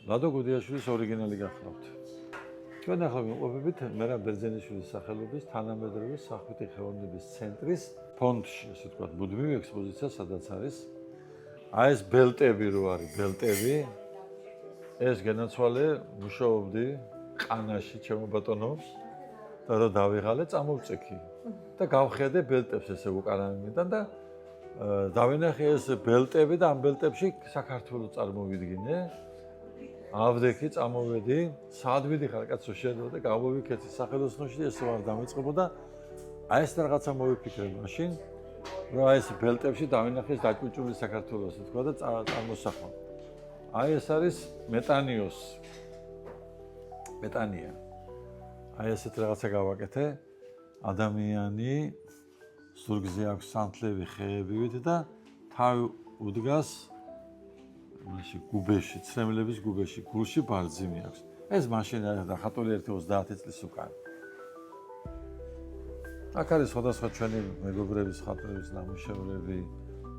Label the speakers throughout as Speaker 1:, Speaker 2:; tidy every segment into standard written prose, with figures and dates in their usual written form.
Speaker 1: ლადო გუდიაშვილის ორიგინალი გახლავთ. ჩვენ ახლა ვიმყოფებით მერაბ ბერძენიშვილის სახელობის თანამედროვე სახვითი ხელოვნების ცენტრის ფონდში, ასე ვთქვათ, მუდმივი ექსპოზიცია, სადაც არის ეს ბელტები რო არის, ბელტები. ეს განაცვალე მუშაობდი ყანაში, ჩემო ბატონო და რო დავიღალე, წამოვწექი და გავხედე ბელტებს ესე უკანონიდან და დავინახე ეს ბელტები და ამ ბელტებში საქართველოს წარმოვიდგინე. ავდექი წამოვედი, სად ვიდიხარ კაცო შენ და გამოვიქეცი სახელოსნოში ეს ვარ დამეწყებოდა. აი ეს რაღაცა მოვიფიქრე მაშინ, რომ აი ეს ბელტებში დავინახე ეს დაჭუჭული საქართველოს, თქვა და წარმოსახვა. აი ეს არის მეტანია. აი ესეთ რაღაცა გავაკეთე. ადამიანი ზურგზე აქვს სანთლები ხეებივით და თავი უდგას მაშინ გუბეში, ცრემლების გუბეში, გულში ბარძიმი აქვს. ეს მაშინ და ხატული 1-30 წლის უკან. აქ არის სხვადასხვა ჩვენი მეგობრების ხატვების ნამუშევრები.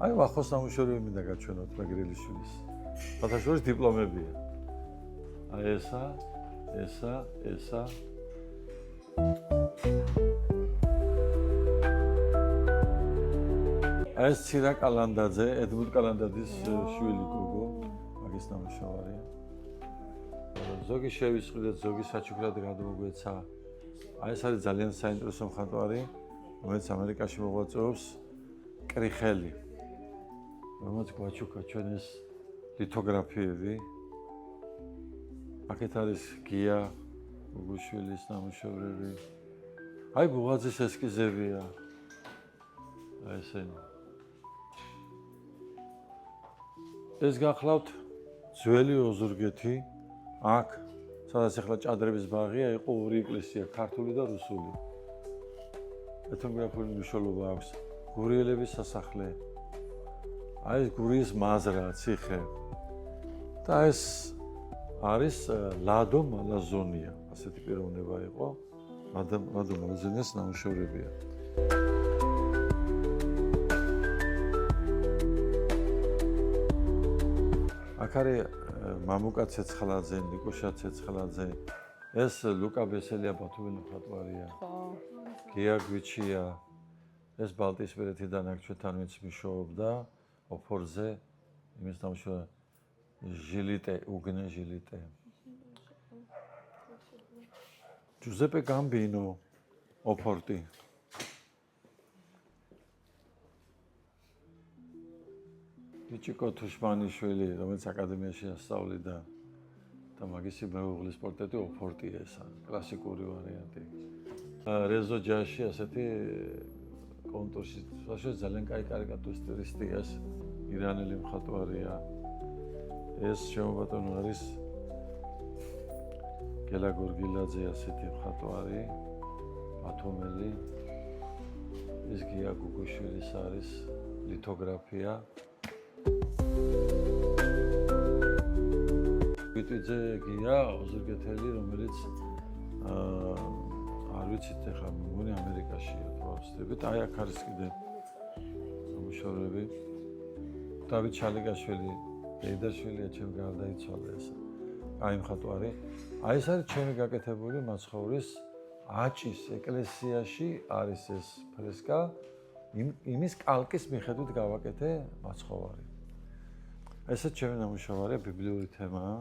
Speaker 1: აი ახოს ნამუშევრები მინდა გაჩვენოთ მეგრელიშვილის. ფათაშორის დიპლომებია. აი ესა. ეს ცირა კალანდაძე, ედმუნდ კალანდაძის შვილი გოგო, მაგის ნამუშევარია. ზოგი შევისყიდეთ, ზოგი საჩუქრად გადმოგვეცა. აი ეს არის ძალიან საინტერესო მხატვარი, რომელიც ამერიკაში მოღვაწეობს, კრიხელი. რომელიც გვაჩუქა ჩვენ ეს ლითოგრაფიები. აქეთ არის გია გუგუშვილის ნამუშევრები. აი ბუღაძის ესკიზებია. აი ესენი. ეს გახლავთ ძველი ოზურგეთი. აქ, სადაც ახლა ჭადრების ბაღია, იყო ორი ეკლესია, ქართული და რუსული. ეთნოგრაფიული მნიშვნელობა აქვს. გურიელების სასახლე. აი ეს გურიის მაზრა, ციხე. და ეს არის ლადო მალაზონია, ასეთი პიროვნება იყო. ლადო მალაზონიას ნამუშევრებია. აქ არის მამუკა ცეცხლაძე, ნიკოშა ცეცხლაძე. ეს ლუკა ბესელია ბათუმელი მხატვარია. გია გვიჩია. ეს ბალტიისპირეთიდან აქ ჩვენთან ვინც მუშაობდა, ოფორზე, იმის ნამუშევარი ჟილიტე, უგნე ჟილიტე. ჯუზეპე გამბინო, ოფორტი. ბიჭიკო თუშმანიშვილი, რომელიც აკადემიაში ასწავლიდა და მაგისი მეუღლის პორტრეტი ოფორტია ესა, კლასიკური ვარიანტი. რეზო ჯაში ასეთი კონტურში, ძალიან კაი კარიკატურისტია, ეს ირანელი მხატვარია. ეს ჩემო ბატონო არის გელა გორგილაძე ასეთი მხატვარი, ბათუმელი. ეს გია გუგუშვილის არის ლითოგრაფია. ვიტვიძე გია ოზურგეთელი, რომელიც არ ვიცით ახლა მგონი ამერიკაშია თუ ვსწრებით. აი აქ არის კიდე ნამუშევრები. დავით ჩალიკაშვილი, დედაშვილია, ჩემ გარდაიცვალა ეს. აი მხატვარი. აი ეს არის ჩემი გაკეთებული მაცხოვრის აჭის ეკლესიაში არის ეს ფრესკა. იმის კალკის მიხედვით გავაკეთე მაცხოვარი. ესეც ჩემი ნამუშევარია, ბიბლიური თემაა.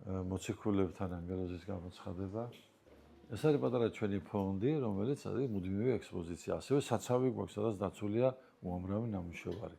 Speaker 1: მოციქულებთან ანგელოზის გამოცხადება. ეს არის პატარა ჩვენი ფონდი, რომელიც არის მუდმივი ექსპოზიცია. ასევე საცავი გვაქვს, სადაც დაცულია უამრავი ნამუშევარი.